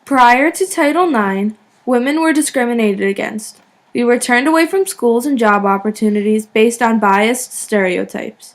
Prior to Title IX, women were discriminated against. We were turned away from schools and job opportunities based on biased stereotypes.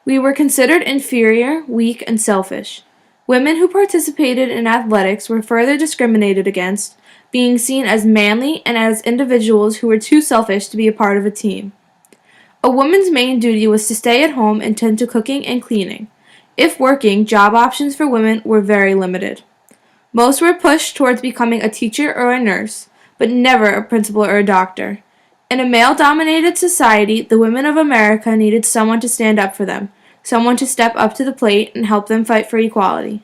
We were considered inferior, weak, and selfish. Women who participated in athletics were further discriminated against, being seen as manly and as individuals who were too selfish to be a part of a team. A woman's main duty was to stay at home and tend to cooking and cleaning. If working, job options for women were very limited. Most were pushed towards becoming a teacher or a nurse, but never a principal or a doctor. In a male-dominated society, the women of America needed someone to stand up for them, someone to step up to the plate and help them fight for equality.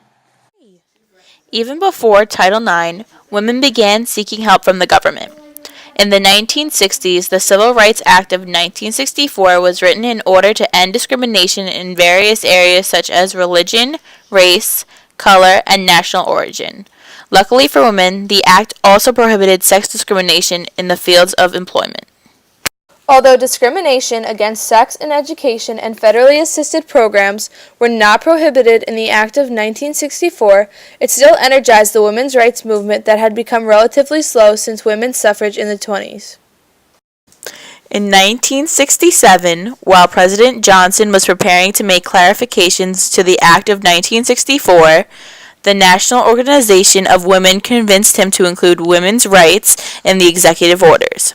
Even before Title IX, women began seeking help from the government. In the 1960s, the Civil Rights Act of 1964 was written in order to end discrimination in various areas such as religion, race, color, and national origin. Luckily for women, the act also prohibited sex discrimination in the fields of employment. Although discrimination against sex in education and federally assisted programs were not prohibited in the Act of 1964, it still energized the women's rights movement that had become relatively slow since women's suffrage in the 20s. In 1967, while President Johnson was preparing to make clarifications to the Act of 1964, the National Organization of Women convinced him to include women's rights in the executive orders.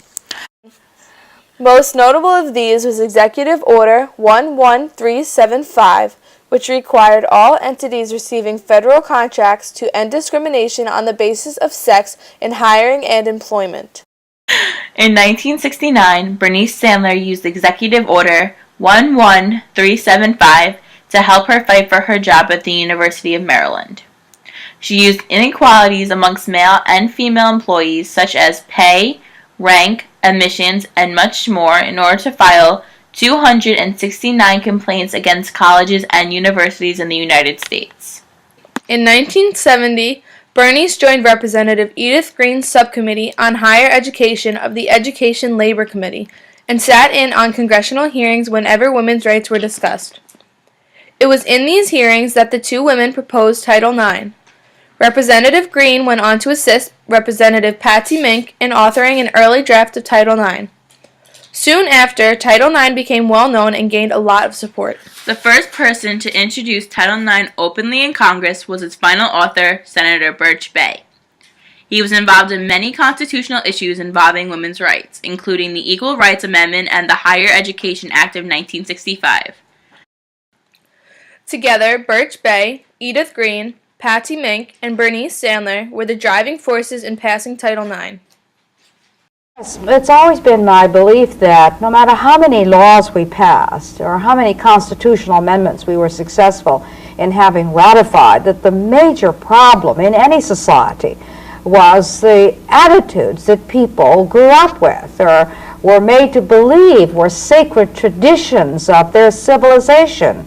Most notable of these was Executive Order 11375, which required all entities receiving federal contracts to end discrimination on the basis of sex in hiring and employment. In 1969, Bernice Sandler used Executive Order 11375 to help her fight for her job at the University of Maryland. She used inequalities amongst male and female employees such as pay, rank, admissions, and much more in order to file 269 complaints against colleges and universities in the United States. In 1970, Bernice joined Representative Edith Green's subcommittee on higher education of the Education Labor Committee and sat in on congressional hearings whenever women's rights were discussed. It was in these hearings that the two women proposed Title IX. Representative Green went on to assist Representative Patsy Mink in authoring an early draft of Title IX. Soon after, Title IX became well known and gained a lot of support. The first person to introduce Title IX openly in Congress was its final author, Senator Birch Bayh. He was involved in many constitutional issues involving women's rights, including the Equal Rights Amendment and the Higher Education Act of 1965. Together, Birch Bayh, Edith Green, Patsy Mink, and Bernice Sandler were the driving forces in passing Title IX. It's always been my belief that no matter how many laws we passed or how many constitutional amendments we were successful in having ratified, that the major problem in any society was the attitudes that people grew up with or were made to believe were sacred traditions of their civilization.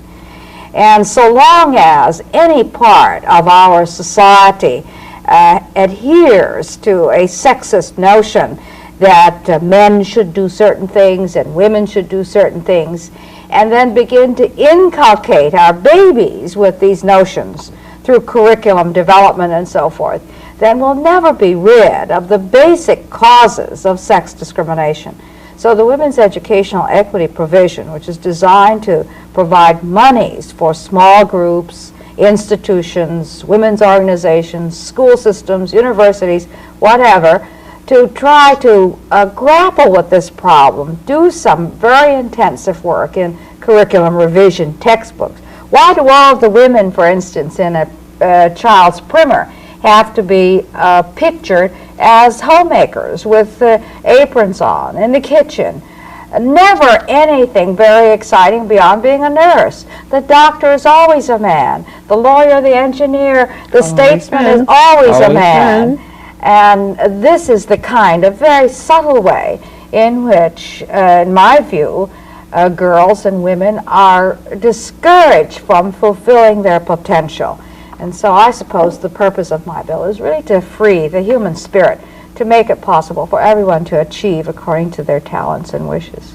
And so long as any part of our society adheres to a sexist notion that men should do certain things and women should do certain things, and then begin to inculcate our babies with these notions through curriculum development and so forth, then we'll never be rid of the basic causes of sex discrimination. So the Women's Educational Equity Provision, which is designed to provide monies for small groups, institutions, women's organizations, school systems, universities, whatever, to try to grapple with this problem, do some very intensive work in curriculum revision textbooks. Why do all of the women, for instance, in a child's primer have to be pictured as homemakers with aprons on in the kitchen? Never anything very exciting beyond being a nurse. The doctor is always a man. The lawyer, the engineer, the statesman is always a man. And this is the kind of very subtle way in which, in my view, girls and women are discouraged from fulfilling their potential. And so I suppose the purpose of my bill is really to free the human spirit, to make it possible for everyone to achieve according to their talents and wishes.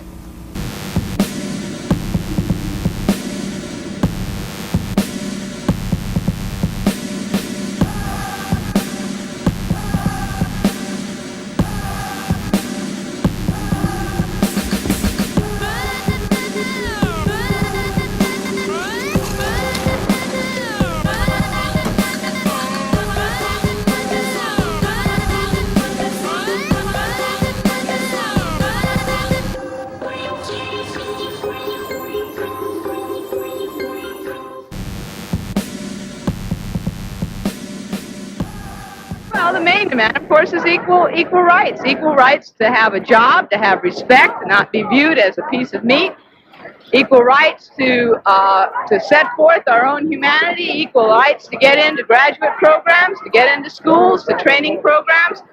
men, of course, is equal rights. Equal rights to have a job, to have respect, to not be viewed as a piece of meat. Equal rights to set forth our own humanity. Equal rights to get into graduate programs, to get into schools, to training programs.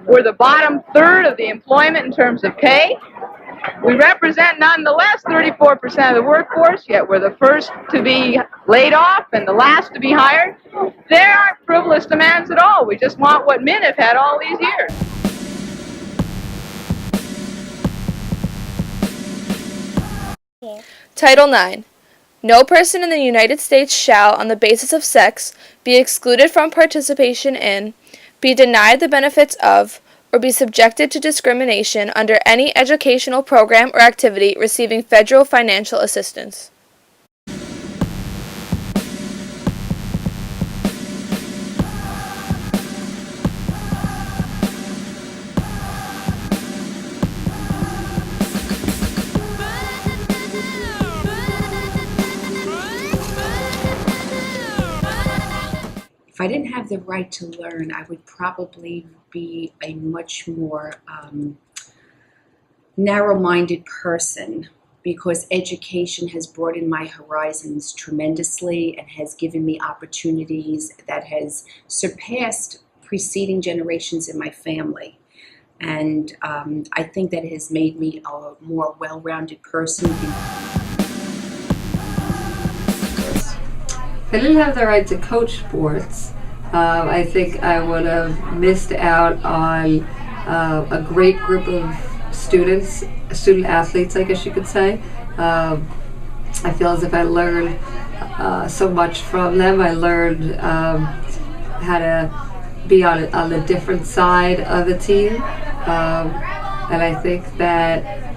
We're the bottom third of the employment in terms of pay. We represent, nonetheless, 34% of the workforce, yet we're the first to be laid off and the last to be hired. There aren't frivolous demands at all. We just want what men have had all these years. Title IX. No person in the United States shall, on the basis of sex, be excluded from participation in, be denied the benefits of, or be subjected to discrimination under any educational program or activity receiving federal financial assistance. If I didn't have the right to learn, I would probably be a much more narrow-minded person, because education has broadened my horizons tremendously and has given me opportunities that has surpassed preceding generations in my family. And I think that has made me a more well-rounded person. If I didn't have the right to coach sports, I think I would have missed out on a great group of student athletes, I guess you could say. I feel as if I learned so much from them. I learned how to be on a different side of the team, and I think that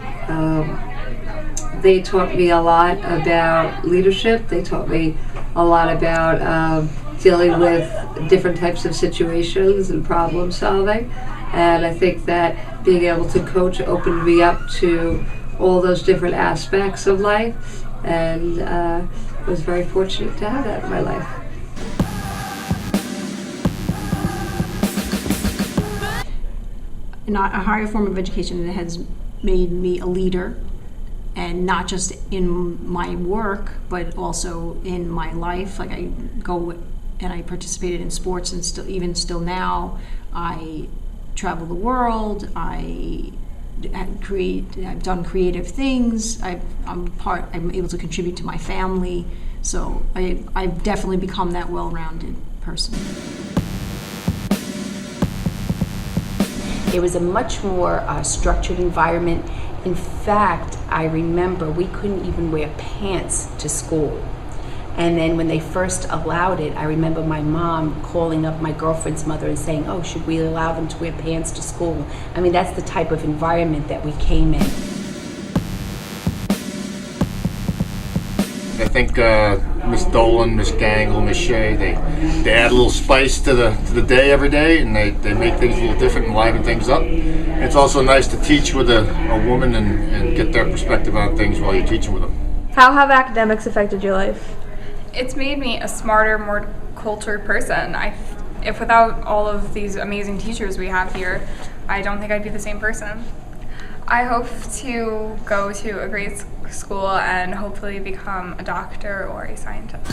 they taught me a lot about leadership. They taught me a lot about dealing with different types of situations and problem solving. And I think that being able to coach opened me up to all those different aspects of life, and I was very fortunate to have that in my life. Not a higher form of education that has made me a leader, and not just in my work, but also in my life. Like, I go and I participated in sports, and still now, I travel the world. I've done creative things. I'm able to contribute to my family. So I've definitely become that well-rounded person. It was a much more structured environment. In fact, I remember we couldn't even wear pants to school. And then when they first allowed it, I remember my mom calling up my girlfriend's mother and saying, "Oh, should we allow them to wear pants to school?" I mean, that's the type of environment that we came in. I think Miss Dolan, Miss Gangle, Miss Shea, they add a little spice to the day every day, and they make things a little different and liven things up. And it's also nice to teach with a woman and get their perspective on things while you're teaching with them. How have academics affected your life? It's made me a smarter, more cultured person. If without all of these amazing teachers we have here, I don't think I'd be the same person. I hope to go to a great school and hopefully become a doctor or a scientist.